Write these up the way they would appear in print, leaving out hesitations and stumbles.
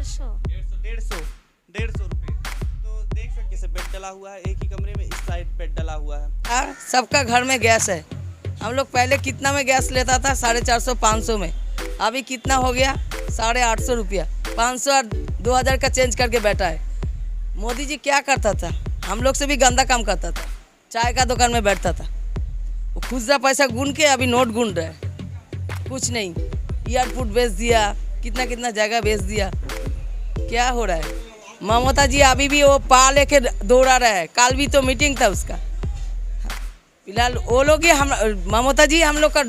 150। 150 रुपये। तो देख सकते कैसे बेड डला हुआ है, एक ही कमरे में इस साइड बेड डला हुआ है। यार सबका घर में गैस है। हम लोग पहले कितना में गैस लेता था? 450 500 में। अभी कितना हो गया? 850 रुपया। 500 और 2000 का चेंज करके बैठा है। मोदी जी क्या करता था? हम लोग से भी गंदा काम करता था। चाय का दुकान में बैठता था, वो खुद पैसा गुन के अभी नोट गुन रहा है। कुछ नहीं, एयरपोर्ट बेच दिया, कितना कितना जगह बेच दिया। क्या हो रहा है? ममता जी अभी भी वो पा लेके दौड़ा रहा है। कल भी तो मीटिंग था उसका। फिलहाल वो लोग ही हम ममता जी हम लोग का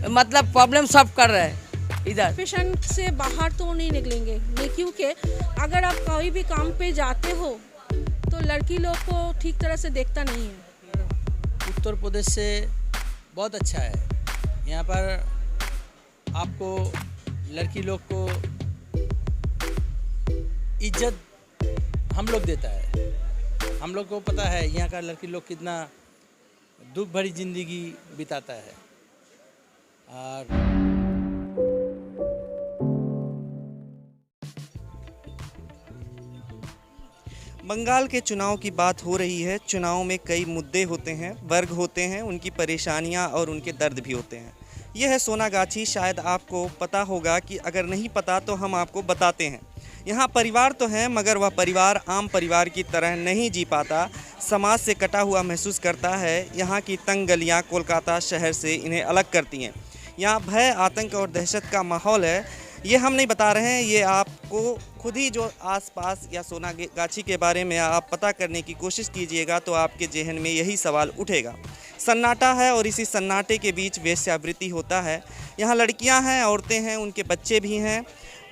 मतलब प्रॉब्लम सॉल्व कर रहे हैं इधर। पेशेंट से बाहर तो नहीं निकलेंगे, क्योंकि अगर आप कोई भी काम पे जाते हो तो लड़की लोग को ठीक तरह से देखता नहीं है। उत्तर प्रदेश से बहुत अच्छा है। यहाँ पर आपको लड़की लोग को इज्जत हम लोग देता है। हम लोग को पता है यहाँ का लड़की लोग कितना दुख भरी जिंदगी बिताता है। और बंगाल के चुनाव की बात हो रही है। चुनाव में कई मुद्दे होते हैं, वर्ग होते हैं, उनकी परेशानियां और उनके दर्द भी होते हैं। यह है सोनागाछी। शायद आपको पता होगा कि अगर नहीं पता तो हम आपको बताते हैं। यहाँ परिवार तो है, मगर वह परिवार आम परिवार की तरह नहीं जी पाता। समाज से कटा हुआ महसूस करता है। यहाँ की तंग गलियाँ कोलकाता शहर से इन्हें अलग करती हैं। यहाँ भय, आतंक और दहशत का माहौल है। ये हम नहीं बता रहे हैं, ये आपको खुद ही जो आसपास या सोनागाछी के बारे में आप पता करने की कोशिश कीजिएगा तो आपके जहन में यही सवाल उठेगा। सन्नाटा है और इसी सन्नाटे के बीच वेश्यावृत्ति होता है। यहाँ लड़कियां हैं, औरतें हैं, उनके बच्चे भी हैं।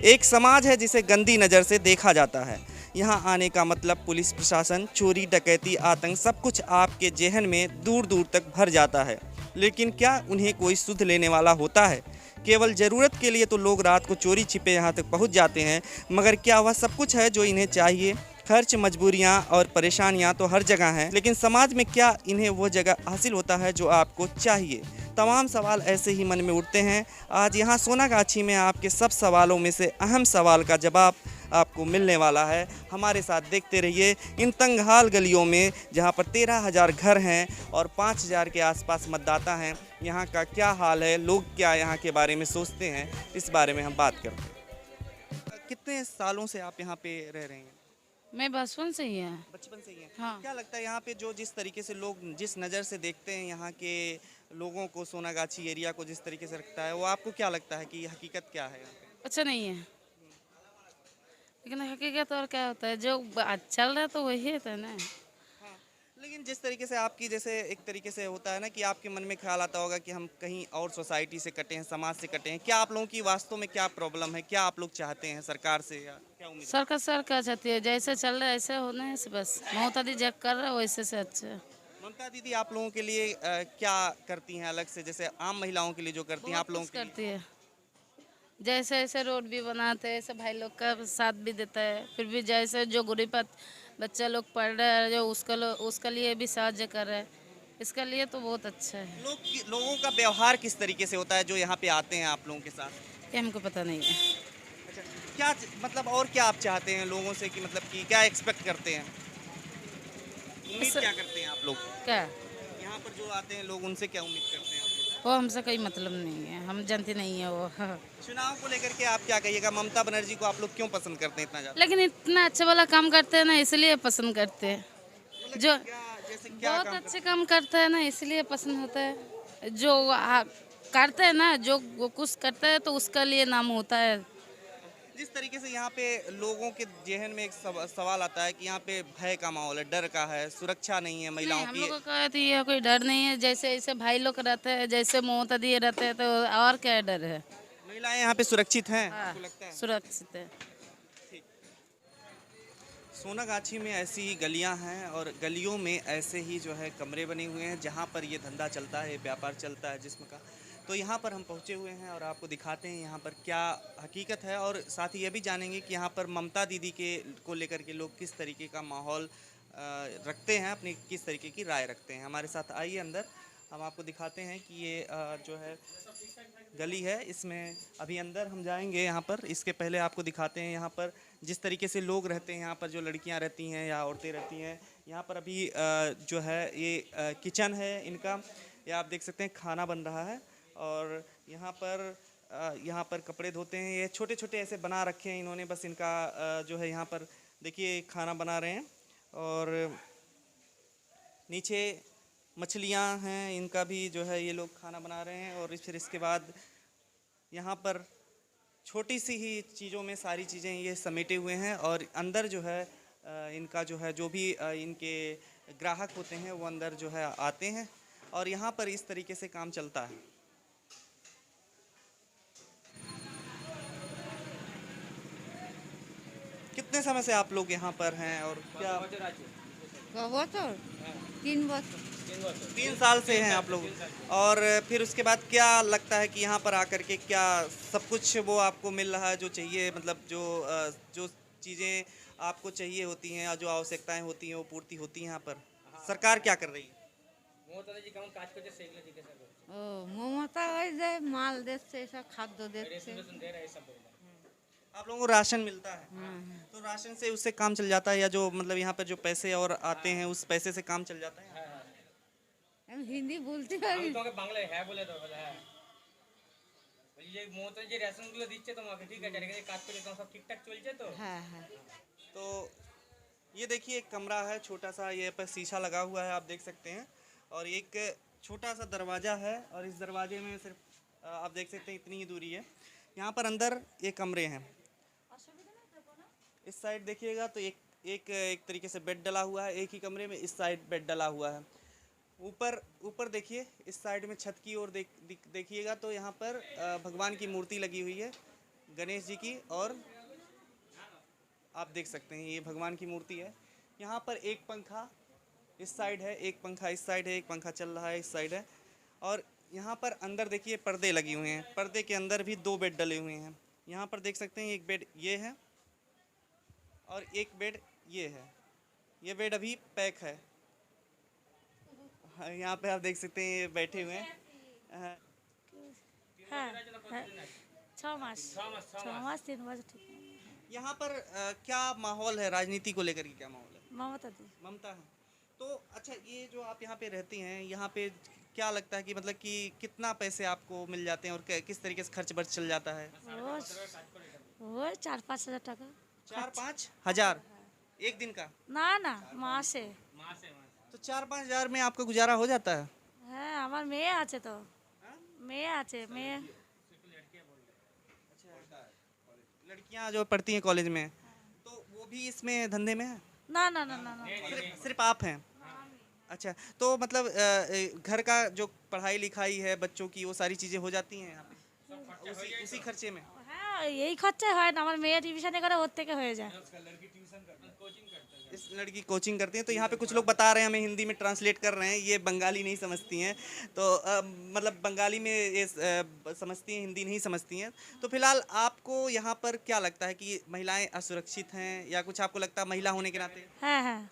एक समाज है जिसे गंदी नज़र से देखा जाता है। यहाँ आने का मतलब पुलिस प्रशासन, चोरी, डकैती, आतंक, सब कुछ आपके जहन में दूर दूर तक भर जाता है। लेकिन क्या उन्हें कोई सुध लेने वाला होता है? केवल ज़रूरत के लिए तो लोग रात को चोरी छिपे यहाँ तक पहुँच जाते हैं, मगर क्या वह सब कुछ है जो इन्हें चाहिए? खर्च, मजबूरियाँ और परेशानियाँ तो हर जगह हैं, लेकिन समाज में क्या इन्हें वो जगह हासिल होता है जो आपको चाहिए? तमाम सवाल ऐसे ही मन में उठते हैं। आज यहाँ सोनागाछी में आपके सब सवालों में से अहम सवाल का जवाब आपको मिलने वाला है। हमारे साथ देखते रहिए इन तंगहाल गलियों में, जहाँ पर 13,000 घर हैं और 5,000 के आसपास मतदाता हैं। यहाँ का क्या हाल है, लोग क्या यहाँ के बारे में सोचते हैं, इस बारे में हम बात करते हैं। कितने सालों से आप यहाँ पे रह रहे हैं? मैं बचपन से ही है। बचपन से ही है। हाँ। क्या लगता है यहाँ पे जो जिस तरीके से लोग जिस नज़र से देखते हैं यहाँ के लोगों को, सोनागाछी एरिया को जिस तरीके से रखता है, वो आपको क्या लगता है कि हकीकत क्या है यहाँ पे? अच्छा नहीं है, लेकिन हकीकत और क्या होता है, जो चल रहा है तो वही है ना। हाँ, लेकिन जिस तरीके से आपकी जैसे एक तरीके से होता है ना कि आपके मन में ख्याल आता होगा कि हम कहीं और सोसाइटी से कटे हैं, समाज से कटे हैं। क्या आप लोगों की वास्तव में क्या प्रॉब्लम है? क्या आप लोग चाहते हैं सरकार से, या क्या उम्मीद है? सरकार चाहती है जैसे चल रहा है ऐसे होना है बस। ममता दी जब कर रहा है वैसे से अच्छा है। ममता दीदी आप लोगों के लिए क्या करती हैं अलग से, जैसे आम महिलाओं के लिए जो करती हैं आप लोगों के लिए? करती है, जैसे ऐसे रोड भी बनाते हैं, ऐसे भाई लोग का साथ भी देता है। फिर भी जैसे जो गरीब बच्चा लोग पढ़ रहा है, जो उसका लिए भी साहाଯ୍य कर रहा है। इसका लिए तो बहुत अच्छा है। लोगों का व्यवहार किस तरीके से होता है जो यहाँ पे आते हैं आप लोगों के साथ? ये हमको पता नहीं है। अच्छा, क्या मतलब और क्या आप चाहते हैं लोगों से कि मतलब कि क्या एक्सपेक्ट करते हैं, उम्मीद क्या करते हैं आप लोग? क्या यहाँ पर जो आते हैं लोग, उनसे क्या उम्मीद करते हैं आप लोग? वो हमसे कोई मतलब नहीं है, हम जानते नहीं है वो। चुनाव को लेकर के आप क्या कहिएगा? ममता बनर्जी को आप लोग क्यों पसंद करते हैं इतना ज़्यादा? लेकिन इतना अच्छा वाला काम करते हैं ना, इसलिए पसंद करते हैं। मतलब जो जैसे क्या बहुत काम अच्छे काम करता है ना, इसलिए पसंद होता है। जो करते हैं ना, जो कुछ करता है तो उसका लिए नाम होता है। जिस तरीके से यहाँ पे लोगों के जहन में एक सवाल आता है कि यहाँ पे भय का माहौल है, डर का है, सुरक्षा नहीं है महिलाओं हम की। लोगों का तो ये कोई डर नहीं है। जैसे ऐसे भाई लोग रहते हैं, जैसे ममता दी रहते हैं, तो और क्या डर है? महिलाएं यहाँ पे सुरक्षित हैं, हाँ, आपको लगता है? सुरक्षित है। सोनागाछी में ऐसी ही गलियां हैं और गलियों में ऐसे ही जो है कमरे बने हुए हैं जहां पर ये धंधा चलता है, व्यापार चलता है जिस्म का। तो यहाँ पर हम पहुँचे हुए हैं और आपको दिखाते हैं यहाँ पर क्या हकीकत है, और साथ ही ये भी जानेंगे कि यहाँ पर ममता दीदी के को लेकर के लोग किस तरीके का माहौल रखते हैं, अपनी किस तरीके की राय रखते हैं। हमारे साथ आइए अंदर, हम आपको दिखाते हैं कि ये जो है गली है, इसमें अभी अंदर हम जाएंगे। यहाँ पर इसके पहले आपको दिखाते हैं यहाँ पर जिस तरीके से लोग रहते हैं, यहाँ पर जो लड़कियाँ रहती हैं या औरतें रहती हैं। यहाँ पर अभी जो है ये किचन है इनका, या आप देख सकते हैं खाना बन रहा है। और यहाँ पर कपड़े धोते हैं। ये छोटे छोटे ऐसे बना रखे हैं इन्होंने, बस इनका जो है यहाँ पर देखिए खाना बना रहे हैं। और नीचे मछलियाँ हैं, इनका भी जो है ये लोग खाना बना रहे हैं। और फिर इसके बाद यहाँ पर छोटी सी ही चीज़ों में सारी चीज़ें ये समेटे हुए हैं। और अंदर जो है इनका जो है जो भी इनके ग्राहक होते हैं वो अंदर जो है आते हैं। और यहाँ पर इस तरीके से काम चलता है। कितने समय से आप लोग यहाँ पर हैं और क्या? 3 साल से हैं आप लोग। और फिर उसके बाद क्या लगता है कि यहाँ पर आकर के क्या सब कुछ वो आपको मिल रहा है जो चाहिए, मतलब जो चीज़ें आपको चाहिए होती हैं या जो आवश्यकताएं होती हैं वो पूर्ति होती हैं यहाँ पर? सरकार क्या कर रही है? ও মমতা ওই যে মাল দিচ্ছে সব খাদ্য দিচ্ছে आप लोगों को राशन मिलता है, तो राशन से उससे काम चल जाता है, या जो मतलब यहाँ पर जो पैसे और आते हैं उस पैसे से काम चल जाता है? আমি হিন্দি বলতে পারি না। তোমাকে বাংলায় হ্যাঁ বলে দাও, বলে হ্যাঁ। বলি যে মমতা যে রেশনগুলো দিচ্ছে তোমাকে, ঠিক আছে, এখানে কাজ করে তোমার सब ठीक-ठाक চলছে তো? হ্যাঁ হ্যাঁ तो ये देखिए एक कमरा है छोटा सा, ये पर शीशा लगा हुआ है आप देख सकते हैं। और एक छोटा सा दरवाज़ा है और इस दरवाजे में सिर्फ आप देख सकते हैं इतनी ही दूरी है। यहाँ पर अंदर ये कमरे हैं। इस साइड देखिएगा तो एक तरीके से बेड डला हुआ है एक ही कमरे में, इस साइड बेड डला हुआ है। ऊपर देखिए इस साइड में छत की ओर देखिएगा तो यहाँ पर भगवान की मूर्ति लगी हुई है, गणेश जी की। और आप देख सकते हैं ये भगवान की मूर्ति है। यहाँ पर एक पंखा इस साइड है, एक पंखा इस साइड है, एक पंखा चल रहा है इस साइड है। और यहाँ पर अंदर देखिए पर्दे लगे हुए हैं, पर्दे के अंदर भी 2 बेड डले हुए हैं। यहाँ पर देख सकते हैं एक बेड ये है और एक बेड ये है। ये बेड अभी पैक है। यहाँ पे आप देख सकते हैं ये बैठे हुए हैं। হ্যাঁ 6 মাস 3 বছর ঠিক यहाँ पर क्या माहौल है राजनीति को लेकर के, क्या माहौल है? মমতা দি ममता है। तो अच्छा ये जो आप यहाँ पे रहती हैं, यहाँ पे क्या लगता है कि मतलब कि कितना पैसे आपको मिल जाते हैं और किस तरीके से खर्च बर्च चल जाता है? ওই 4-5 হাজার টাকা 4-5 हजार एक दिन का? না না মাসে तो 4-5 हजार में आपका गुजारा हो जाता है? হ্যাঁ আমার মেয়ে আছে তো মেয়ে আছে মেয়ে लड़कियाँ जो पढ़ती हैं कॉलेज में, तो वो भी इसमें धंधे में है? না না না না না सिर्फ आप हैं? अच्छा, तो मतलब घर का जो पढ़ाई लिखाई है बच्चों की वो सारी चीज़ें हो जाती हैं यहाँ पे उसी खर्चे में? হ্যাঁ এই খরচা হয় না আমার মেয়ে টিউশনে করে ওর থেকে হয়ে যায় इस लड़की कोचिंग करती हैं। तो यहाँ पे कुछ लोग बता रहे हैं, हमें हिंदी में ट्रांसलेट कर रहे हैं, ये बंगाली नहीं समझती हैं। तो मतलब बंगाली में ये समझती हैं, हिंदी नहीं समझती हैं। तो फिलहाल आपको यहाँ पर क्या लगता है कि महिलाएं असुरक्षित हैं या कुछ आपको लगता है महिला होने के नाते? হ্যাঁ হ্যাঁ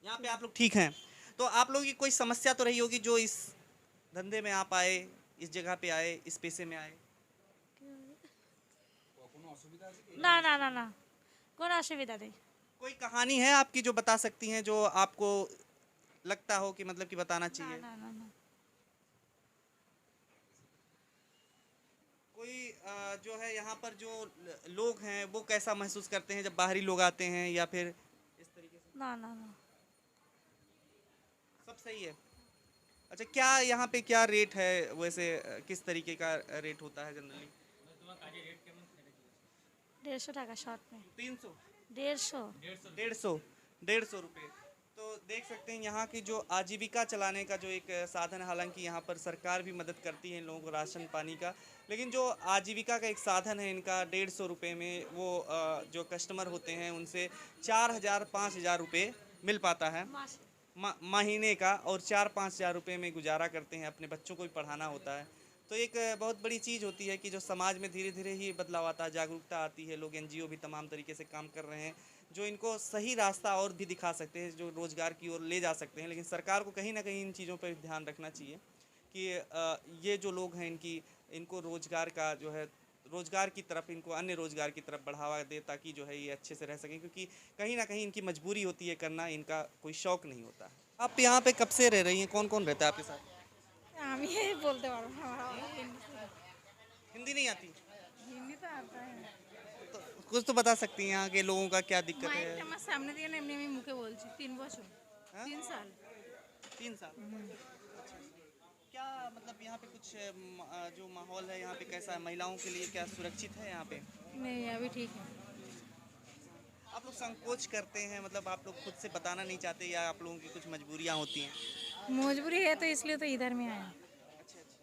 यहाँ पे आप लोग ठीक हैं, तो आप लोगों की कोई समस्या तो रही होगी जो इस धंधे में आप आए, इस जगह पे आए, इस पेशे में आए? না না না না কোনো অসুবিধা নেই कोई कहानी है आपकी जो बता सकती हैं, जो आपको लगता हो कि मतलब कि बताना चाहिए? না না না कोई जो है यहाँ पर जो लोग हैं वो कैसा महसूस करते हैं जब बाहरी लोग आते हैं, या फिर इस तरीके से না না না सब सही है? अच्छा, क्या यहाँ पे क्या रेट है वैसे, किस तरीके का रेट होता है जनरली? 150 টাকা শর্ট में 300 150 150 रुपये। तो देख सकते हैं यहाँ की जो आजीविका चलाने का जो एक साधन है, हालांकि यहाँ पर सरकार भी मदद करती है इन लोगों को राशन पानी का, लेकिन जो आजीविका का एक साधन है इनका 150 रुपये में वो जो कस्टमर होते हैं उनसे 4,000-5,000 रुपये मिल पाता है महीने का, और 4-5 हज़ार रुपये में गुजारा करते हैं। अपने बच्चों को भी पढ़ाना होता है। तो एक बहुत बड़ी चीज़ होती है कि जो समाज में धीरे धीरे ही बदलाव आता है, जागरूकता आती है। लोग एनजीओ भी तमाम तरीके से काम कर रहे हैं जो इनको सही रास्ता और भी दिखा सकते हैं, जो रोज़गार की ओर ले जा सकते हैं। लेकिन सरकार को कहीं ना कहीं इन चीज़ों पर ध्यान रखना चाहिए कि ये जो लोग हैं इनकी इनको रोज़गार का जो है रोज़गार की तरफ इनको अन्य रोज़गार की तरफ बढ़ावा दे ताकि जो है ये अच्छे से रह सकें, क्योंकि कहीं ना कहीं इनकी मजबूरी होती है करना, इनका कोई शौक़ नहीं होता है। आप यहाँ पे कब से रह रही हैं, कौन कौन रहता है आपके साथ? আমি এই বলতে পারবো না हिंदी नहीं आती হিন্দি তো आता है तो कुछ तो बता सकती हैं यहाँ के लोगों का क्या दिक्कत है? মাইকটা আমার সামনে দিয়ে না এমনি আমি মুখে বলছি 3 বছর हाँ? 3 साल 3 साल। अच्छा। क्या मतलब यहाँ पे कुछ जो माहौल है यहाँ पे कैसा है, महिलाओं के लिए क्या सुरक्षित है यहाँ पे? नहीं अभी ठीक है आप लोग संकोच करते हैं, मतलब आप लोग खुद से बताना नहीं चाहते या आप लोगों की कुछ मजबूरियाँ होती हैं? मजबूरी है तो इसलिए तो इधर में आया अच्छा अच्छा।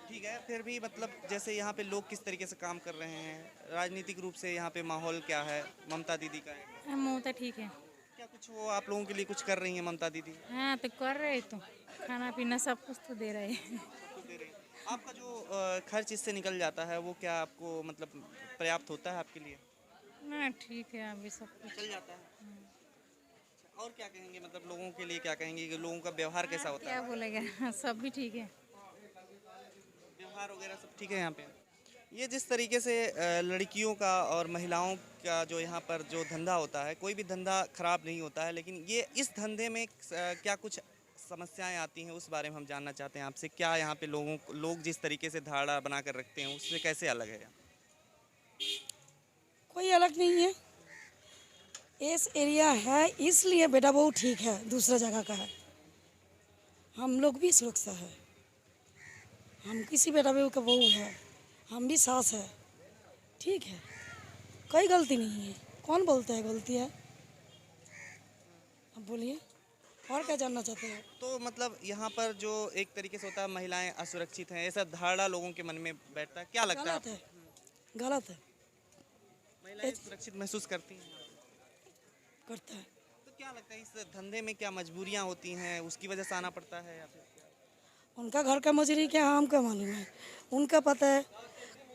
ठीक है, फिर भी मतलब जैसे यहाँ पे लोग किस तरीके से काम कर रहे हैं, राजनीतिक रूप से यहाँ पे माहौल क्या है? ममता दीदी का है, ममता ठीक है क्या कुछ वो आप लोगों के लिए कुछ कर रही हैं ममता दीदी? हाँ तो कर रहे तो खाना पीना सब कुछ तो दे रहे हैं तो दे रही हैं। आपका जो खर्च इससे निकल जाता है वो क्या आपको मतलब पर्याप्त होता है आपके लिए? ना ठीक है अभी सब कुछ चल जाता है। अच्छा, और क्या कहेंगे, मतलब लोगों के लिए क्या कहेंगे कि लोगों का व्यवहार कैसा होता क्या है? बोलेगा सब भी ठीक है व्यवहार वगैरह सब ठीक है यहाँ पे? ये जिस तरीके से लड़कियों का और महिलाओं का जो यहाँ पर जो धंधा होता है, कोई भी धंधा खराब नहीं होता है, लेकिन ये इस धंधे में क्या कुछ समस्याएं आती हैं उस बारे में हम जानना चाहते हैं आपसे। क्या यहाँ पे लोग जिस तरीके से धारणा बना कर रखते हैं उससे कैसे अलग है? कोई अलग नहीं है, इस एरिया है इसलिए बेटा बहू ठीक है, दूसरा जगह का है। हम लोग भी सुरक्षा है, हम किसी बेटा बहू का बहू है, हम भी सास है, ठीक है, कोई गलती नहीं है। कौन बोलता है गलती है? अब बोलिए और क्या जानना चाहते हो? तो मतलब यहाँ पर जो एक तरीके से होता है महिलाएं असुरक्षित हैं, ऐसा धारणा लोगों के मन में बैठता है, क्या लगता है गलत है, गलत है, महिलाएं सुरक्षित महसूस करती हैं? करता है। तो क्या लगता है इस धंधे में क्या मजबूरियाँ होती हैं, उसकी वजह से आना पड़ता है या फिर क्या? उनका घर का मजूरी क्या हमको मालूम है, उनका पता है।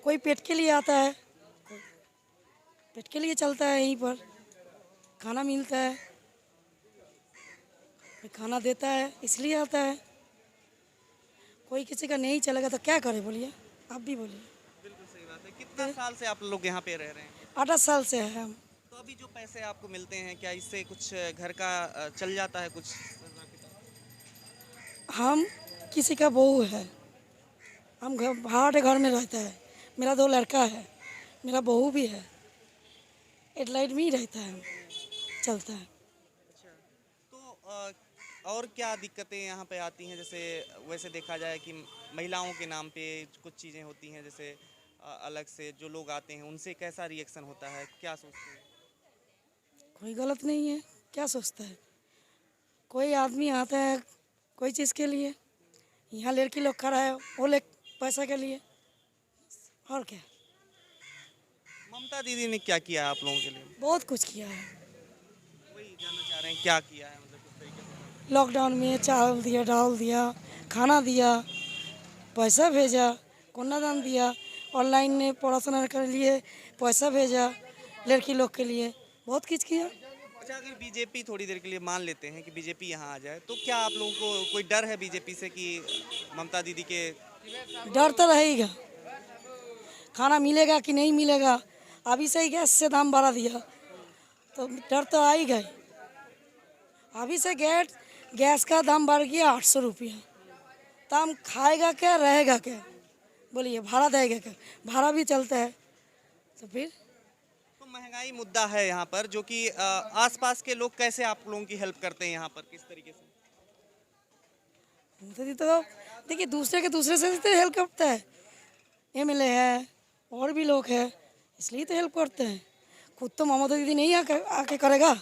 कोई पेट के लिए आता है, कोई पेट के लिए चलता है, यहीं पर खाना मिलता है, कोई खाना देता है इसलिए आता है। कोई किसी का नहीं चलेगा तो क्या करे बोलिए, आप भी बोलिए। बिल्कुल सही बात है। कितना साल से आप लोग यहाँ पे रह रहे हैं? 8 साल से है हम। तो अभी जो पैसे आपको मिलते हैं क्या इससे कुछ घर का चल जाता है कुछ? हम किसी का बहू है, हम भाड़े घर में रहता है, मेरा 2 लड़का है, मेरा बहू भी है, एडलाइट में ही रहता है, चलता है। अच्छा, तो और क्या दिक्कतें यहाँ पे आती हैं? जैसे वैसे देखा जाए कि महिलाओं के नाम पे कुछ चीज़ें होती हैं, जैसे अलग से जो लोग आते हैं उनसे कैसा रिएक्शन होता है, क्या सोचते हैं? कोई गलत नहीं है, क्या सोचता है? कोई आदमी आता है कोई चीज़ के लिए, यहाँ लड़की लोग खड़ा है वो ले पैसा के लिए, और क्या। ममता दीदी ने क्या किया है आप लोगों के लिए? बहुत कुछ किया है। वही जानना चाह रहे हैं क्या किया है, मतलब किस तरीके से? लॉकडाउन में चावल दिया, दाल दिया, खाना दिया, पैसा भेजा, कन्यादान दिया, ऑनलाइन में पढ़ाशुना के लिए पैसा भेजा, लड़की लोग के लिए बहुत कुछ किया। अच्छा, अगर बीजेपी थोड़ी देर के लिए मान लेते हैं कि बीजेपी यहाँ आ जाए, तो क्या आप लोगों को कोई डर है बीजेपी से कि ममता दीदी के? डर तो रहेगा, खाना मिलेगा कि नहीं मिलेगा। अभी से ही गैस से दाम बढ़ा दिया तो डर तो आ ही गए। अभी से गैस का दाम बढ़ गया 800 रुपया, तो हम खाएगा क्या, रहेगा क्या बोलिए? भाड़ा देगा क्या? भाड़ा भी चलता है तो फिर तो महंगाई मुद्दा है यहाँ पर, जो कि आसपास के लोग कैसे आप लोगों की हेल्प करते हैं यहाँ पर, किस तरीके से? तो देखिए दूसरे के दूसरे से तो हेल्प करता है, MLA है और भी लोग हैं इसलिए तो हेल्प करते हैं। खुद तो ममता दीदी नहीं आके करेगा,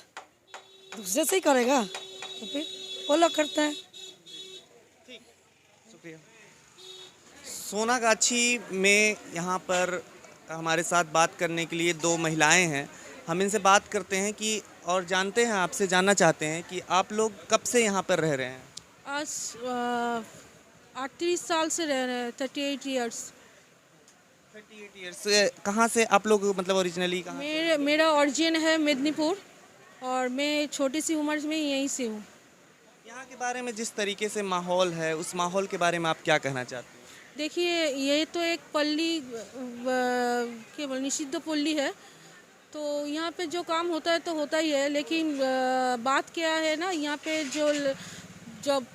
दूसरे से ही करेगा, तो फिर वो लोग करते हैं। ठीक, शुक्रिया। सोनागाछी में यहाँ पर हमारे साथ बात करने के लिए 2 महिलाएं हैं। हम इनसे बात करते हैं कि और जानते हैं, आपसे जानना चाहते हैं कि आप लोग कब से यहाँ पर रह रहे हैं? आज 38 साल से रह रहे हैं, 38 इयर्स। 38 ईयर्स। कहाँ से आप लोग, मतलब ओरिजिनली कहाँ? मेरा ओरिजिन है मेदिनीपुर और मैं छोटी सी उम्र में यहीं से हूँ। यहाँ के बारे में जिस तरीके से माहौल है, उस माहौल के बारे में आप क्या कहना चाहते हैं? देखिए ये तो एक पल्ली केवल निषिद्ध पल्ली है, तो यहाँ पे जो काम होता है तो होता ही है, लेकिन बात क्या है ना, यहाँ पे जब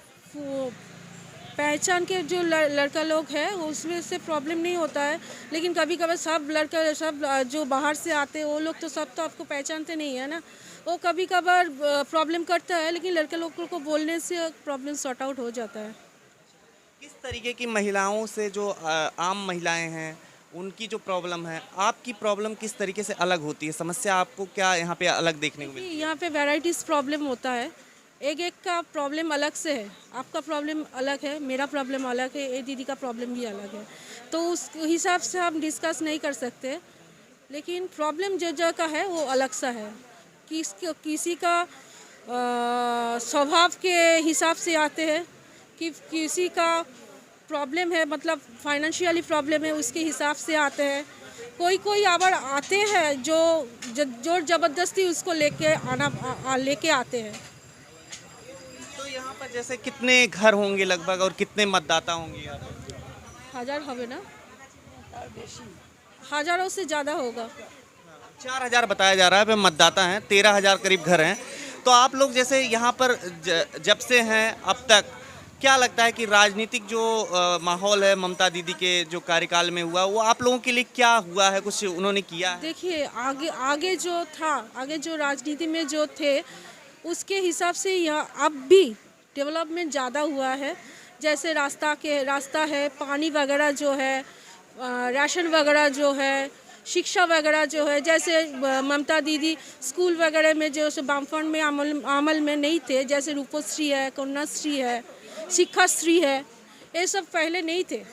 पहचान के जो लड़का लोग हैं उसमें से प्रॉब्लम नहीं होता है, लेकिन कभी कभी सब जो बाहर से आते हैं वो लोग तो सब तो आपको पहचानते नहीं है ना, वो कभी कभार प्रॉब्लम करता है, लेकिन लड़के लोग को बोलने से प्रॉब्लम सॉर्ट आउट हो जाता है। किस तरीके की महिलाओं से जो आम महिलाएं हैं उनकी जो प्रॉब्लम है, आपकी प्रॉब्लम किस तरीके से अलग होती है? समस्या आपको क्या यहाँ पे अलग देखने को मिलती है? यहाँ पे वैराइटीज़ प्रॉब्लम होता है, एक एक का प्रॉब्लम अलग से है। आपका प्रॉब्लम अलग है, मेरा प्रॉब्लम अलग है, ये दीदी का प्रॉब्लम भी अलग है, तो उस हिसाब से हम डिस्कस नहीं कर सकते, लेकिन प्रॉब्लम जो जगह का है वो अलग सा है। किसी का स्वभाव के हिसाब से आते हैं, कि किसी का प्रॉब्लम है मतलब फाइनेंशियली प्रॉब्लम है उसके हिसाब से आते हैं, कोई आवर आते हैं जो ज़बरदस्ती उसको लेके आते हैं। तो यहाँ पर जैसे कितने घर होंगे लगभग और कितने मतदाता होंगे यहाँ पर? 1000 होवे ना, हज़ारों से ज़्यादा होगा। 4000 बताया जा रहा है, पे मतदाता हैं, 13000 करीब घर हैं। तो आप लोग जैसे यहाँ पर जब से हैं अब तक क्या लगता है कि राजनीतिक जो माहौल है ममता दीदी के जो कार्यकाल में हुआ, वो आप लोगों के लिए क्या हुआ है, कुछ उन्होंने किया है? देखिए आगे जो था, आगे जो राजनीति में जो थे उसके हिसाब से यहाँ अब भी डेवलपमेंट ज़्यादा हुआ है। जैसे रास्ता है, पानी वगैरह जो है, राशन वगैरह जो है, शिक्षा वगैरह जो है, जैसे ममता दीदी स्कूल वगैरह में जो वामफ्रंट में अमल में नहीं थे, जैसे रूपश्री है, कन्याश्री है, शिक्षाश्री है, ये सब पहले नहीं थे।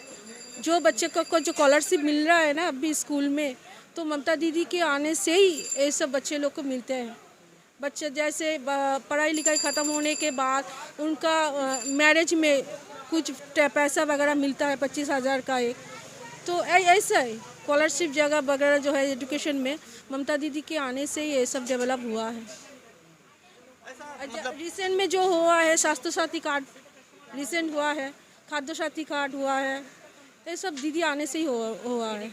जो बच्चे को जो स्कॉलरशिप मिल रहा है ना अभी स्कूल में, तो ममता दीदी के आने से ही ये सब बच्चे लोग को मिलते हैं। बच्चे जैसे पढ़ाई लिखाई ख़त्म होने के बाद उनका मैरिज में कुछ पैसा वगैरह मिलता है, 25,000 का एक, तो ऐसा है स्कॉलरशिप जगह वगैरह जो है एजुकेशन में ममता दीदी के आने से ये सब डेवलप हुआ है। रिसेंट में जो हुआ है स्वास्थ्य साथी कार्ड रिसेंट हुआ है, खाद्य साथी कार्ड हुआ है, ये सब दीदी आने से ही हुआ है।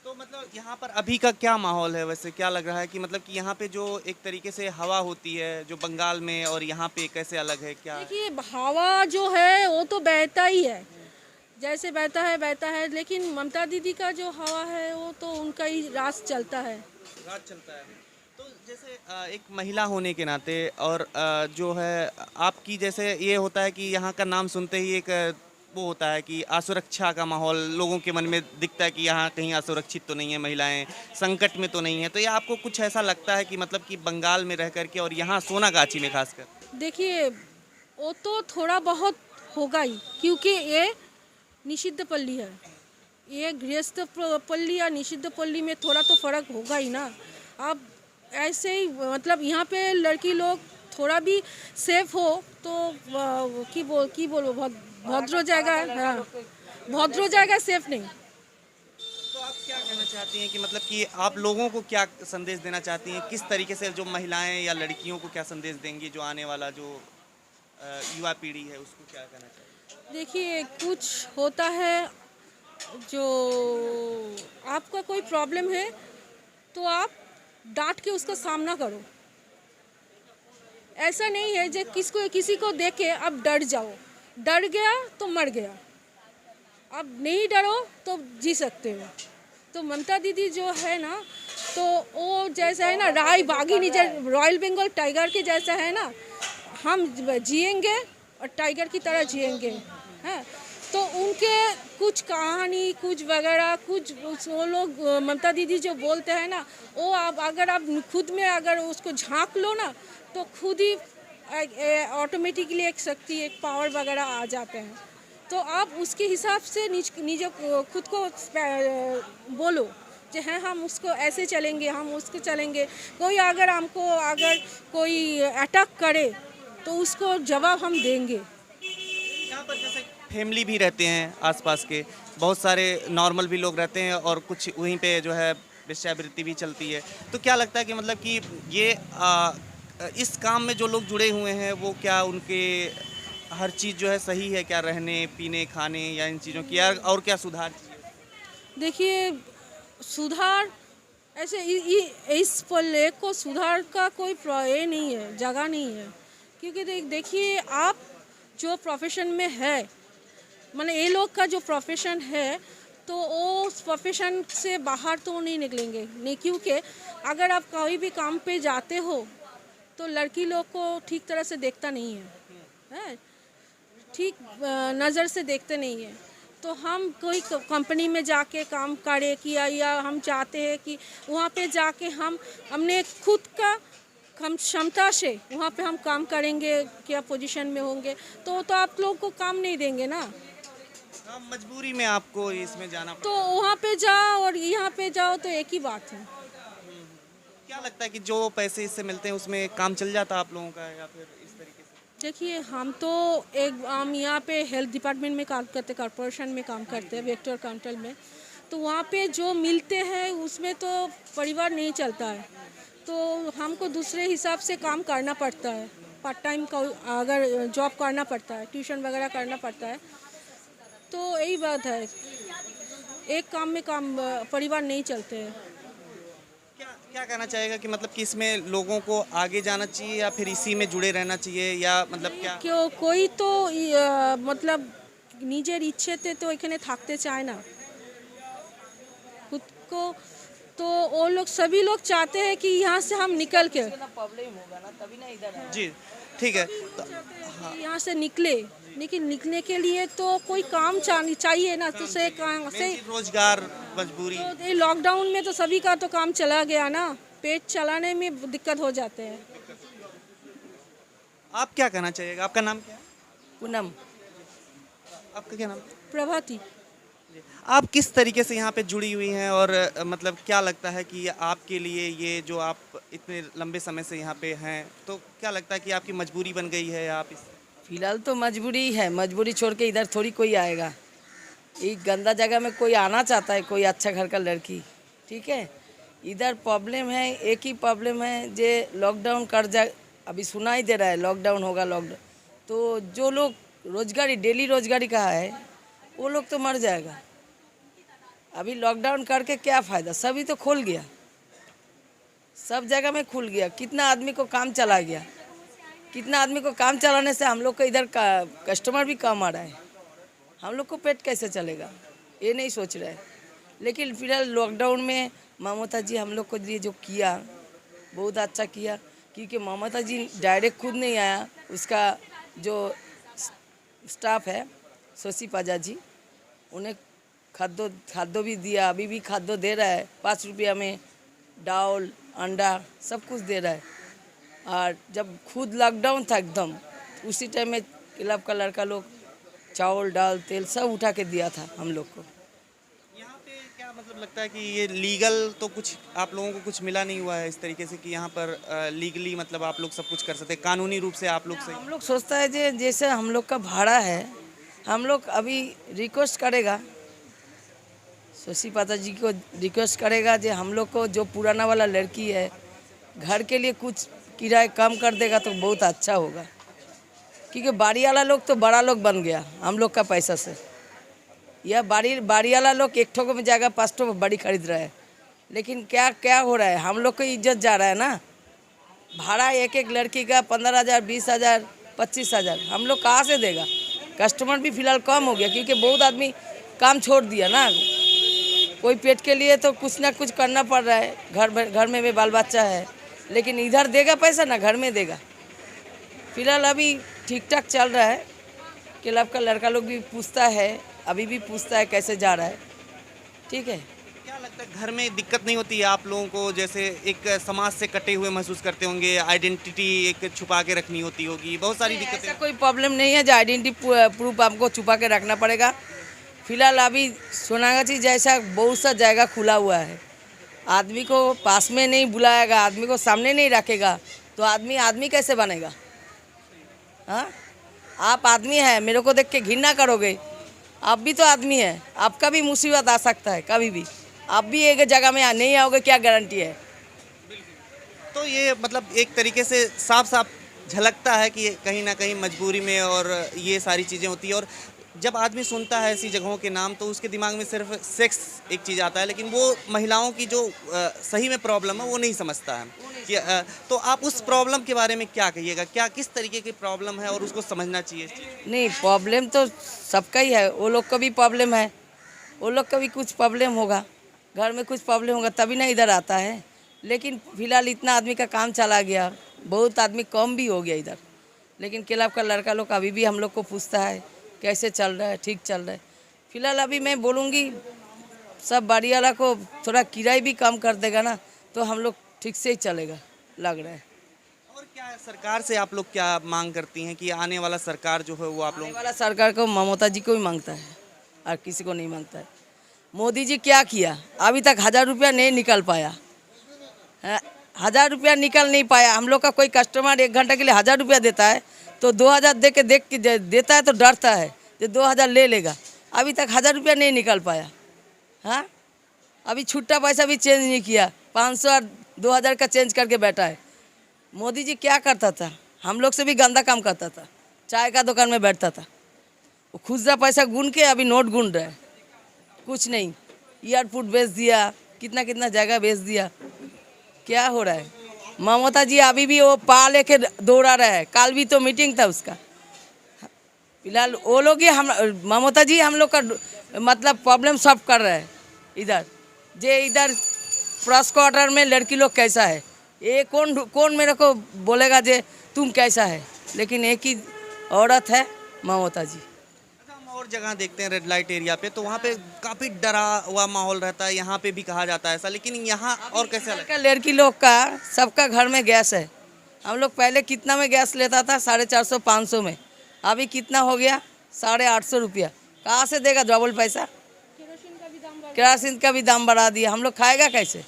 तो मतलब यहाँ पर अभी का क्या माहौल है? वैसे क्या लग रहा है कि मतलब कि यहाँ पे जो एक तरीके से हवा होती है जो बंगाल में और यहाँ पे कैसे अलग है क्या? देखिए हवा जो है वो तो बहता ही है, जैसे बहता है, लेकिन ममता दीदी का जो हवा है वो तो उनका ही राज चलता है। तो जैसे एक महिला होने के नाते और जो है आपकी जैसे ये होता है कि यहाँ का नाम सुनते ही एक वो होता है कि असुरक्षा का माहौल लोगों के मन में दिखता है कि यहाँ कहीं असुरक्षित तो नहीं है, महिलाएं संकट में तो नहीं है, तो ये आपको कुछ ऐसा लगता है कि मतलब कि बंगाल में रह करके और यहाँ सोनागाछी में खासकर? देखिए वो तो थोड़ा बहुत होगा ही, क्योंकि ये निषिद्ध पल्ली है, ये गृहस्थ पल्ली या निषिद्ध पल्ली में थोड़ा तो फर्क होगा ही ना। अब ऐसे ही मतलब यहाँ पे लड़की लोग थोड़ा भी सेफ हो तो की बोलो भद्र जाएगा, हाँ भद्र जाएगा, सेफ नहीं। तो आप क्या कहना चाहती हैं कि मतलब कि आप लोगों को क्या संदेश देना चाहती हैं, किस तरीके से जो महिलाएं या लड़कियों को क्या संदेश देंगी, जो आने वाला जो युवा पीढ़ी है उसको क्या कहना चाहिए? देखिए कुछ होता है, जो आपका कोई प्रॉब्लम है तो आप डांट के उसका सामना करो, ऐसा नहीं है जो किसी को देख के अब डर जाओ, डर गया तो मर गया, अब नहीं डरो तो जी सकते हो। तो ममता दीदी जो है ना, तो वो जैसा है ना राय बाघिनी, रॉयल बंगाल टाइगर के जैसा है ना, हम जिएंगे और टाइगर की तरह जिएंगे, हैं। तो उनके कुछ कहानी कुछ वगैरह कुछ वो लोग ममता दीदी जो बोलते हैं ना, वो अगर आप खुद में अगर उसको झांक लो ना तो खुद ही ऑटोमेटिकली एक शक्ति एक पावर वगैरह आ जाते हैं। तो आप उसके हिसाब से निज खुद को बोलो कि हैं हम उसको ऐसे चलेंगे, हम उसको चलेंगे। कोई अगर हमको अगर कोई अटैक करे तो उसको जवाब हम देंगे। यहाँ पर जैसे फैमिली भी रहते हैं आसपास के, बहुत सारे नॉर्मल भी लोग रहते हैं और कुछ वहीं पे जो है वेश्यावृत्ति भी चलती है, तो क्या लगता है कि मतलब कि ये इस काम में जो लोग जुड़े हुए हैं वो क्या उनके हर चीज़ जो है सही है क्या, रहने पीने खाने या इन चीज़ों की, या और क्या सुधार चाहिए? देखिए सुधार ऐसे इस पल्ले को सुधार का कोई ये नहीं है, जगह नहीं है, क्योंकि देखिए आप जो प्रोफेशन में है, माने ये लोग का जो प्रोफेशन है तो वो उस प्रोफेशन से बाहर तो नहीं निकलेंगे नहीं, क्योंकि अगर आप कोई भी काम पे जाते हो तो लड़की लोग को ठीक तरह से देखता नहीं है, ठीक नज़र से देखते नहीं है। तो हम कोई कंपनी में जाके काम करे किया, या हम चाहते हैं कि वहाँ पे जाके हमने खुद का हम क्षमता से वहाँ पे हम काम करेंगे, क्या पोजीशन में होंगे, तो आप लोग को काम नहीं देंगे ना। हाँ, मजबूरी में आपको इसमें जाना तो वहाँ पे जाओ और यहाँ पे जाओ तो एक ही बात है। क्या लगता है कि जो पैसे इससे मिलते हैं उसमें काम चल जाता आप लोगों का, या फिर इस तरीके से? देखिए हम यहाँ पे हेल्थ डिपार्टमेंट में काम करते, कॉर्पोरेशन में काम करते हैं, वेक्टर काउंटर में। तो वहाँ पे जो मिलते हैं उसमें तो परिवार नहीं चलता है, तो हमको दूसरे हिसाब से काम करना पड़ता है, पार्ट टाइम का अगर जॉब करना पड़ता है, ट्यूशन वगैरह करना पड़ता है। तो यही बात है, एक काम में काम परिवार नहीं चलते हैं। क्या कहना चाहेगा कि मतलब कि इसमें लोगों को आगे जाना चाहिए या फिर इसी में जुड़े रहना चाहिए, या मतलब क्या? क्यों कोई तो मतलब নিজের ইচ্ছেতে तो এখানে থাকতে চায় না खुद को, तो वो लोग सभी लोग चाहते हैं कि यहाँ से हम निकल के प्रॉब्लम होगा ना तभी ना इधर है। जी ठीक है। तो यहाँ से निकले, लेकिन निकलने के लिए तो कोई काम चाहिए ना, तो से काम से रोजगार मजबूरी। तो ये लॉकडाउन में तो सभी का तो काम चला गया ना, पेट चलाने में दिक्कत हो जाते हैं। आप क्या कहना चाहिएगा? आपका नाम क्या है? पूनम। आपका क्या नाम? प्रभाती। आप किस तरीके से यहाँ पे जुड़ी हुई हैं, और मतलब क्या लगता है कि आपके लिए ये जो आप इतने लंबे समय से यहाँ पे हैं, तो क्या लगता है कि आपकी मजबूरी बन गई है, या आप इस फिलहाल तो मजबूरी है, मजबूरी छोड़ के इधर थोड़ी कोई आएगा। एक गंदा जगह में कोई आना चाहता है, कोई अच्छा घर का लड़की, ठीक है। इधर प्रॉब्लम है, एक ही प्रॉब्लम है जे लॉकडाउन कर जा, अभी सुनाई दे रहा है लॉकडाउन होगा लॉकडाउन, तो जो लोग रोजगारी डेली रोजगारी का है वो लोग तो मर जाएगा। अभी लॉकडाउन करके क्या फ़ायदा, सभी तो खुल गया, सब जगह में खुल गया, कितना आदमी को काम चला गया, कितना आदमी को काम चलाने से हम लोग को इधर का कस्टमर भी कम आ रहा है, हम लोग को पेट कैसे चलेगा ये नहीं सोच रहे। लेकिन फिलहाल लॉकडाउन में ममता जी हम लोग को लिए जो किया बहुत अच्छा किया, क्योंकि ममता जी डायरेक्ट खुद नहीं आया, उसका जो स्टाफ है शशि पाजा जी, उन्हें खाद्य भी दिया, अभी भी खाद्य दे रहा है, 5 रुपया में दाल अंडा सब कुछ दे रहा है। और जब खुद लॉकडाउन था एकदम, उसी टाइम में क्लब का लड़का लोग चावल दाल तेल सब उठा के दिया था हम लोग को। यहाँ पे क्या मतलब लगता है कि ये लीगल तो कुछ आप लोगों को कुछ मिला नहीं हुआ है इस तरीके से कि यहाँ पर लीगली मतलब आप लोग सब कुछ कर सकते, कानूनी रूप से आप लोग सही? हम लोग सोचता है जे जैसे हम लोग का भाड़ा है, हम लोग अभी रिक्वेस्ट करेगा शशि पात्रा जी को, रिक्वेस्ट करेगा जे हम लोग को जो पुराना वाला लड़की है घर के लिए कुछ किराया कम कर देगा तो बहुत अच्छा होगा, क्योंकि बाड़ी वाला लोग तो बड़ा लोग बन गया हम लोग का पैसा से। यह बाड़ी वाला लोग एक ठोक में जाएगा 5 ठोक बड़ी खरीद रहा है, लेकिन क्या क्या हो रहा है, हम लोग को इज्जत जा रहा है ना। भाड़ा एक एक लड़की का 15,000 20,000 25,000 हम लोग कहाँ से देगा। कस्टमर भी फिलहाल कम हो गया, क्योंकि बहुत आदमी काम छोड़ दिया ना, कोई पेट के लिए तो कुछ ना कुछ करना पड़ रहा है, घर में भी बाल बच्चा है, लेकिन इधर देगा पैसा ना घर में देगा। फिलहाल अभी ठीक ठाक चल रहा है, क्लब का लड़का लोग भी पूछता है, अभी भी पूछता है कैसे जा रहा है, ठीक है। क्या लगता है घर में दिक्कत नहीं होती है आप लोगों को, जैसे एक समाज से कटे हुए महसूस करते होंगे, आइडेंटिटी एक छुपा के रखनी होती होगी, बहुत सारी दिक्कतें? ऐसा कोई प्रॉब्लम नहीं है जो आइडेंटिटी प्रूफ आपको छुपा के रखना पड़ेगा। फिलहाल अभी सोनागाछी जैसा बहुत सा जगह खुला हुआ है, आदमी को पास में नहीं बुलाएगा, आदमी को सामने नहीं रखेगा, तो आदमी कैसे बनेगा। हाँ, आप आदमी है, मेरे को देख के घृणा करोगे, आप भी तो आदमी है, आपका भी मुसीबत आ सकता है कभी भी, आप भी एक जगह में नहीं आओगे क्या गारंटी है। तो ये मतलब एक तरीके से साफ साफ झलकता है कि कहीं ना कहीं मजबूरी में और ये सारी चीज़ें होती है। और जब आदमी सुनता है ऐसी जगहों के नाम तो उसके दिमाग में सिर्फ सेक्स एक चीज़ आता है, लेकिन वो महिलाओं की जो सही में प्रॉब्लम है वो नहीं समझता है कि तो आप उस प्रॉब्लम के बारे में क्या कहिएगा, क्या किस तरीके की प्रॉब्लम है और उसको समझना चाहिए इस चीज़ को? नहीं, प्रॉब्लम तो सबका ही है, वो लोग का भी प्रॉब्लम है, वो लोग का भी कुछ प्रॉब्लम होगा, घर में कुछ प्रॉब्लम होगा तभी ना इधर आता है। लेकिन फिलहाल इतना आदमी का काम चला गया, बहुत आदमी कम भी हो गया इधर। लेकिन क्लब का लड़का लोग अभी भी हम लोग को पूछता है कैसे चल रहा है, ठीक चल रहा है। फिलहाल अभी मैं बोलूँगी सब बाड़ी वाला को थोड़ा किराया भी कम कर देगा ना तो हम लोग ठीक से ही चलेगा, लग रहा है। और क्या सरकार से आप लोग क्या मांग करती हैं कि आने वाला सरकार जो है वो आप आने लोग वाला सरकार को ममता जी को ही मांगता है और किसी को नहीं मांगता है। मोदी जी क्या किया, अभी तक 1000 रुपया नहीं निकल पाया है, 1000 रुपया निकल नहीं पाया। हम लोग का कोई कस्टमर 1 घंटा के लिए 1000 रुपया देता है तो 2000 देख के देता है तो डरता है जो 2000 ले लेगा। अभी तक 1000 रुपया नहीं निकल पाया। हाँ, अभी छुट्टा पैसा भी चेंज नहीं किया, 500 और 2000 का चेंज करके बैठा है। मोदी जी क्या करता था, हम लोग से भी गंदा काम करता था, चाय का दुकान में बैठता था, वो खुदरा पैसा गुन के अभी नोट गुन रहा है, कुछ नहीं। एयरपोर्ट बेच दिया, कितना कितना जगह बेच दिया, क्या हो रहा है। ममता जी अभी भी वो पा लेके दौड़ा रहा है, कल भी तो मीटिंग था उसका। फिलहाल वो लोग ही हम ममता जी हम लोग का मतलब प्रॉब्लम सॉल्व कर रहा है। इधर इधर प्रेस क्वार्टर में लड़की लोग कैसा है, ये कौन मेरे को बोलेगा जे तुम कैसा है, लेकिन एक ही औरत है ममता जी। अच्छा, हम और जगह देखते हैं रेड लाइट एरिया पे तो वहाँ पे काफ़ी डरा हुआ माहौल रहता है, यहाँ पे भी कहा जाता है ऐसा, लेकिन यहाँ और कैसे अलग? का लड़की लोग का सबका घर में गैस है। हम लोग पहले कितना में गैस लेता था, 450 500 में, अभी कितना हो गया 850 रुपया। कहाँ से देगा डबल पैसा, केरोसिन का भी दाम बढ़ा दिया। हम लोग खाएगा कैसे,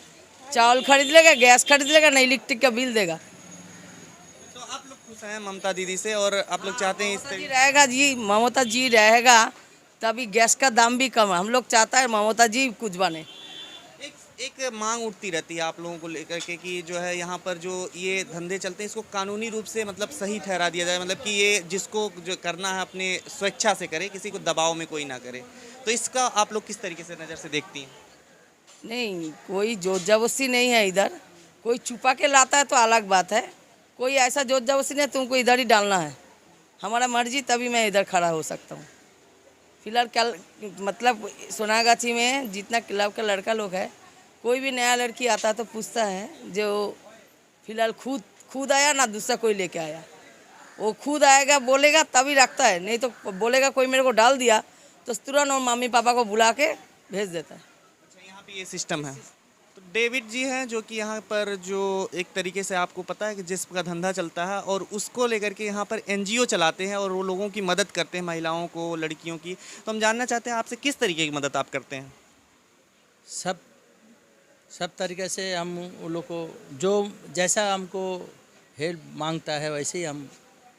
चावल खरीद लेगा, गैस खरीद लेगा, नहीं इलेक्ट्रिक का बिल देगा। तो आप लोग खुश हैं ममता दीदी से और आप लोग चाहते हैं इस ममता जी तरीके रहेगा जी, ममता जी रहेगा तभी गैस का दाम भी कम है। हम लोग चाहता है ममता जी कुछ बने। एक मांग उठती रहती है आप लोगों को लेकर के कि जो है यहाँ पर जो ये धंधे चलते हैं इसको कानूनी रूप से मतलब सही ठहरा दिया जाए, मतलब कि ये जिसको जो करना है अपने स्वेच्छा से करे, किसी को दबाव में कोई ना करे। तो इसका आप लोग किस तरीके से नज़र से देखती हैं? नहीं, कोई जोर जबरदस्ती नहीं है इधर, कोई छुपा के लाता है तो अलग बात है, कोई ऐसा जोर जबरदस्ती नहीं, तुमको इधर ही डालना है, हमारा मर्जी तभी मैं इधर खड़ा हो सकता हूँ। फिलहाल कल मतलब सोनागाछी में जितना क्लब का लड़का लोग है, कोई भी नया लड़की आता तो पूछता है जो फिलहाल खुद आया ना दूसरा कोई लेके आया, वो खुद आएगा बोलेगा तभी रखता है, नहीं तो बोलेगा कोई मेरे को डाल दिया तो तुरंत और मम्मी पापा को बुला के भेज देता है। अच्छा, यहाँ पे ये सिस्टम है। तो डेविड जी हैं जो कि यहाँ पर जो एक तरीके से आपको पता है कि जिसका धंधा चलता है और उसको लेकर के यहाँ पर एनजीओ चलाते हैं और वो लोगों की मदद करते हैं, महिलाओं को, लड़कियों की। तो हम जानना चाहते हैं आपसे किस तरीके की मदद आप करते हैं? सब तरीके से हम उन लोग को जो जैसा हमको हेल्प मांगता है वैसे ही हम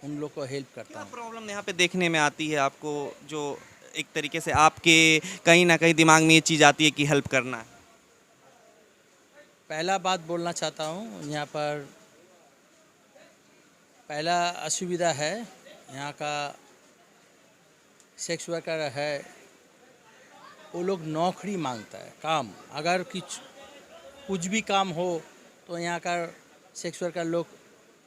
उन लोग को हेल्प करता क्या हूँ। प्रॉब्लम यहाँ पे देखने में आती है आपको जो एक तरीके से आपके कहीं ना कहीं दिमाग में ये चीज़ आती है कि हेल्प करना है? पहला बात बोलना चाहता हूँ, यहाँ पर पहला असुविधा है यहाँ का सेक्स वर्कर है, वो लोग नौकरी मांगता है, काम। अगर कुछ भी काम हो तो यहाँ का सेक्स वर्कर लोग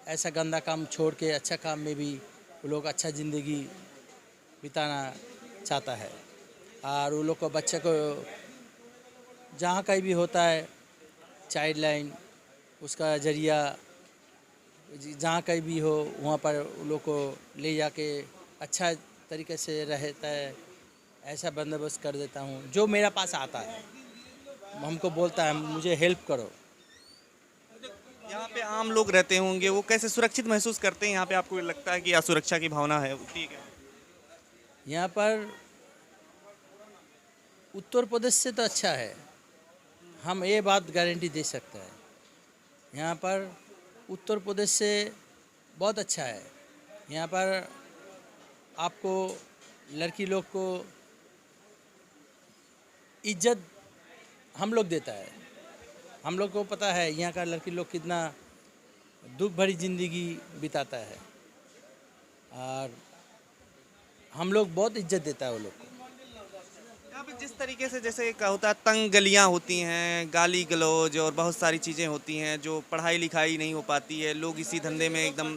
ऐसा गंदा काम छोड़ के अच्छा काम में भी वो लोग अच्छा ज़िंदगी बिताना चाहता है। और वो लोग को बच्चे को जहाँ कहीं भी होता है चाइल्ड लाइन, उसका जरिया जहाँ कहीं भी हो वहाँ पर वो लोग को ले जाके अच्छा तरीके से रहता है, ऐसा बंदोबस्त कर देता हूँ। जो मेरा पास आता है हमको बोलता है मुझे हेल्प करो। यहाँ पे आम लोग रहते होंगे, वो कैसे सुरक्षित महसूस करते हैं यहाँ पे? आपको लगता है कि असुरक्षा की भावना है? ठीक है, यहाँ पर उत्तर प्रदेश से तो अच्छा है, हम ये बात गारंटी दे सकते हैं। यहाँ पर उत्तर प्रदेश से बहुत अच्छा है। यहाँ पर आपको लड़की लोग को इज्जत हम लोग देता है। हम लोग को पता है यहाँ का लड़की लोग कितना दुख भरी ज़िंदगी बिताता है। और हम लोग बहुत इज्जत देता है वो लोग को। यहाँ पे जिस तरीके से जैसे एक होता है तंग गलियाँ होती हैं, गाली गलौज और बहुत सारी चीज़ें होती हैं जो पढ़ाई लिखाई नहीं हो पाती है, लोग इसी धंधे में एकदम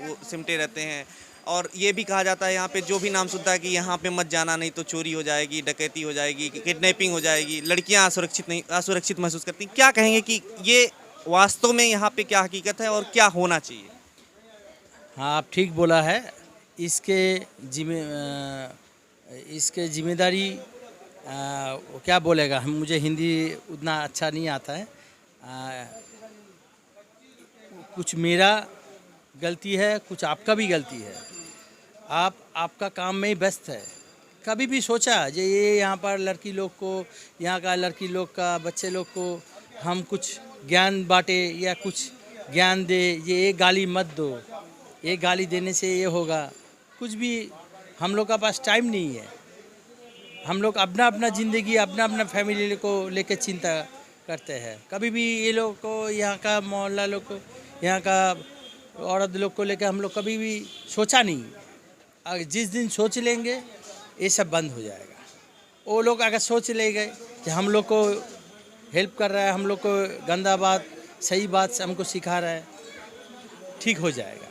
वो सिमटे रहते हैं। और ये भी कहा जाता है यहाँ पे जो भी नाम सुनता है कि यहाँ पे मत जाना, नहीं तो चोरी हो जाएगी, डकैती हो जाएगी, किडनैपिंग हो जाएगी, लड़कियाँ असुरक्षित महसूस करती हैं। क्या कहेंगे कि ये वास्तव में यहाँ पे क्या हकीकत है और क्या होना चाहिए? हाँ, आप ठीक बोला है। इसके जिम्मेदारी वो क्या बोलेगा, हम मुझे हिंदी उतना अच्छा नहीं आता है। कुछ मेरा गलती है, कुछ आपका भी गलती है। आपका काम में ही व्यस्त है। कभी भी सोचा जे ये यहाँ पर लड़की लोग को, यहाँ का लड़की लोग का बच्चे लोग को हम कुछ ज्ञान बांटे या कुछ ज्ञान दे, ये गाली मत दो, ये गाली देने से ये होगा, कुछ भी हम लोग का पास टाइम नहीं है। हम लोग अपना अपना ज़िंदगी, अपना अपना फैमिली को लेकर चिंता करते हैं। कभी भी ये लोग को, यहाँ का मोहल्ला लोग को, यहाँ का औरत लोग को लेकर हम लोग कभी भी सोचा नहीं। अगर जिस दिन सोच लेंगे ये सब बंद हो जाएगा। वो लोग अगर सोच ले गए कि हम लोग को हेल्प कर रहा है, हम लोग को गंदा बात सही बात हमको सिखा रहा है, ठीक हो जाएगा।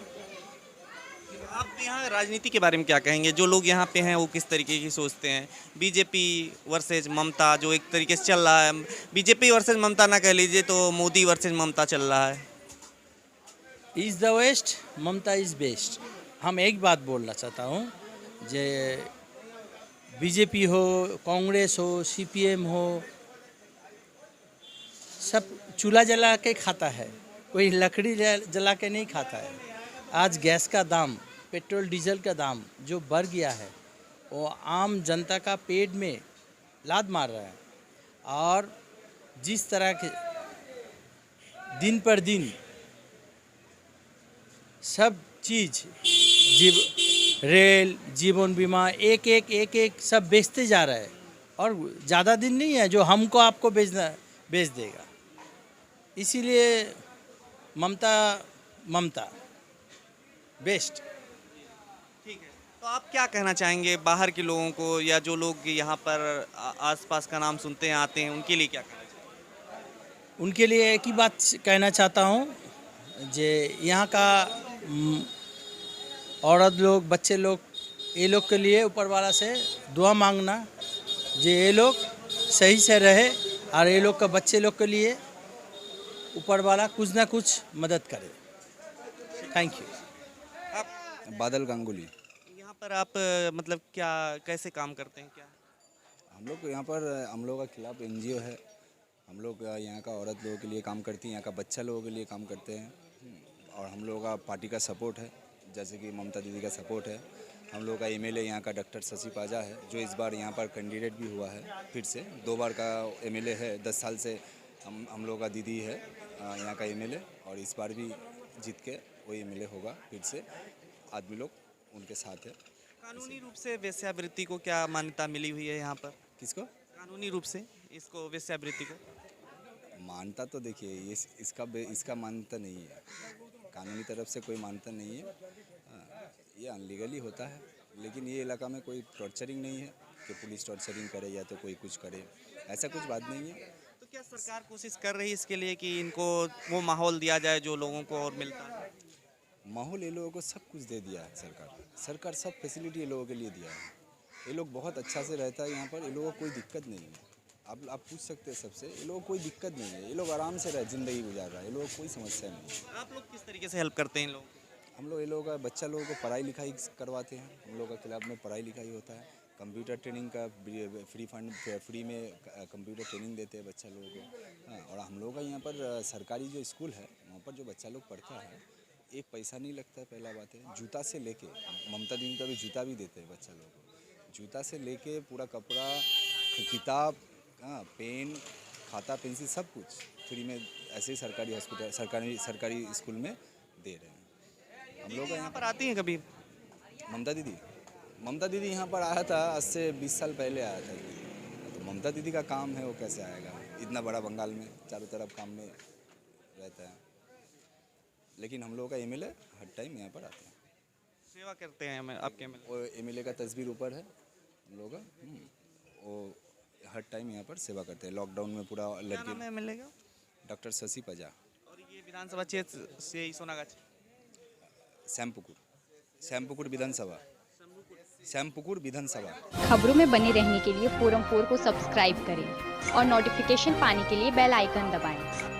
आप यहाँ राजनीति के बारे में क्या कहेंगे? जो लोग यहाँ पे हैं वो किस तरीके की सोचते हैं? बीजेपी वर्सेज ममता जो एक तरीके से चल रहा है, बीजेपी वर्सेज ममता ना कह लीजिए तो मोदी वर्सेज ममता चल रहा है। Is the west, Mamata is best. हम एक बात बोलना चाहता हूँ, जे बीजेपी हो, कांग्रेस हो, सीपीएम हो, सब चूल्हा जला के खाता है, कोई लकड़ी जला के नहीं खाता है। आज गैस का दाम, पेट्रोल डीजल का दाम जो बढ़ गया है, वो आम जनता का पेट में लात मार रहा है। और जिस तरह के दिन पर दिन सब चीज़ रेल, जीवन बीमा, एक सब बेचते जा रहा है। और ज़्यादा दिन नहीं है जो हमको आपको बेच देगा। इसीलिए ममता बेस्ट। ठीक है, तो आप क्या कहना चाहेंगे बाहर के लोगों को या जो लोग यहाँ पर आसपास का नाम सुनते हैं, आते हैं, उनके लिए क्या कहना चाहेंगे? उनके लिए एक ही बात कहना चाहता हूँ, जे यहाँ का औरत लोग, बच्चे लोग, ये लोग के लिए ऊपर वाला से दुआ मांगना, जे ये लोग सही से रहे और ये लोग का बच्चे लोग के लिए ऊपर वाला कुछ ना कुछ मदद करे। Thank you. बादल गांगुली। यहाँ पर आप मतलब क्या कैसे काम करते हैं? क्या हम लोग यहाँ पर हम लोगों का खिलाफ एनजीओ है। हम लोग यहाँ का औरत लोगों के लिए काम करती हैं, यहाँ का बच्चा लोगों के लिए काम करते हैं। और हम लोगों का पार्टी का सपोर्ट है, जैसे कि ममता दीदी का सपोर्ट है। हम लोग का एमएलए यहाँ का डॉक्टर शशि पाजा है, जो इस बार यहाँ पर कैंडिडेट भी हुआ है। फिर से 2 बार का एमएलए है, 10 साल से हम लोग का दीदी है यहाँ का एमएलए, और इस बार भी जीत के वही एमएलए होगा। फिर से आदमी लोग उनके साथ है। कानूनी रूप से वेश्यावृत्ति को क्या मान्यता मिली हुई है यहाँ पर? किसको? कानूनी रूप से इसको, वेश्यावृत्ति को मान्यता तो देखिए ये इसका मान्यता नहीं है, कानूनी तरफ से कोई मान्यता नहीं है। ये अनलीगली होता है, लेकिन ये इलाका में कोई टॉर्चरिंग नहीं है कि पुलिस टॉर्चरिंग करे या तो कोई कुछ करे, ऐसा कुछ बात नहीं है। तो क्या सरकार कोशिश कर रही है इसके लिए कि इनको वो माहौल दिया जाए जो लोगों को और मिलता है? माहौल ये लोगों को सब कुछ दे दिया है सरकार सब फैसिलिटी ये लोगों के लिए दिया है। ये लोग बहुत अच्छा से रहता है यहाँ पर, ये लोगों को कोई दिक्कत नहीं है। आप पूछ सकते हैं सबसे, ये लोगों को कोई दिक्कत नहीं है, ये लोग आराम से ज़िंदगी गुजार रहा है, ये लोगों को कोई समस्या नहीं है। आप लोग किस तरीके से हेल्प करते हैं इन लोगों को? हम लोग ये लोगों का बच्चा लोगों को पढ़ाई लिखाई करवाते हैं। हम लोग का क्लब में पढ़ाई लिखाई होता है, कंप्यूटर ट्रेनिंग का फ्री में कंप्यूटर ट्रेनिंग देते हैं बच्चा लोगों को। हाँ, और हम लोग का यहाँ पर सरकारी जो स्कूल है वहाँ पर जो बच्चा लोग पढ़ता है, एक पैसा नहीं लगता है। पहला बात है, जूता से लेके ममता दीदी का भी जूता भी देते हैं बच्चा लोगों को, जूता से लेके पूरा कपड़ा, किताब, हाँ, पेन, खाता पेंसिल सब कुछ फ्री में ऐसे ही सरकारी हॉस्पिटल, सरकारी स्कूल में दे रहे हैं। हम लोग यहाँ पर आती हैं कभी? ममता दीदी यहाँ पर आया था, आज से 20 साल पहले आया था। तो ममता दीदी का काम है, वो कैसे आएगा? इतना बड़ा बंगाल में चारों तरफ काम में रहता है। लेकिन हम लोग का एमएलए हर टाइम यहाँ पर आते हैं। सेवा करते हैं आपके एमएलए? वो एमएलए का तस्वीर ऊपर है हम लोग का। वो हर टाइम यहाँ पर सेवा करते हैं। लॉकडाउन में पूरा क्या नाम है एमएलए का? डॉक्टर शशि पजा। और ये विधानसभा क्षेत्र से ही सोनागाछी? श्यामपुकुर विधानसभा। खबरों में बने रहने के लिए फोरम 4 को सब्सक्राइब करें और नोटिफिकेशन पाने के लिए बेल आइकन दबाएं।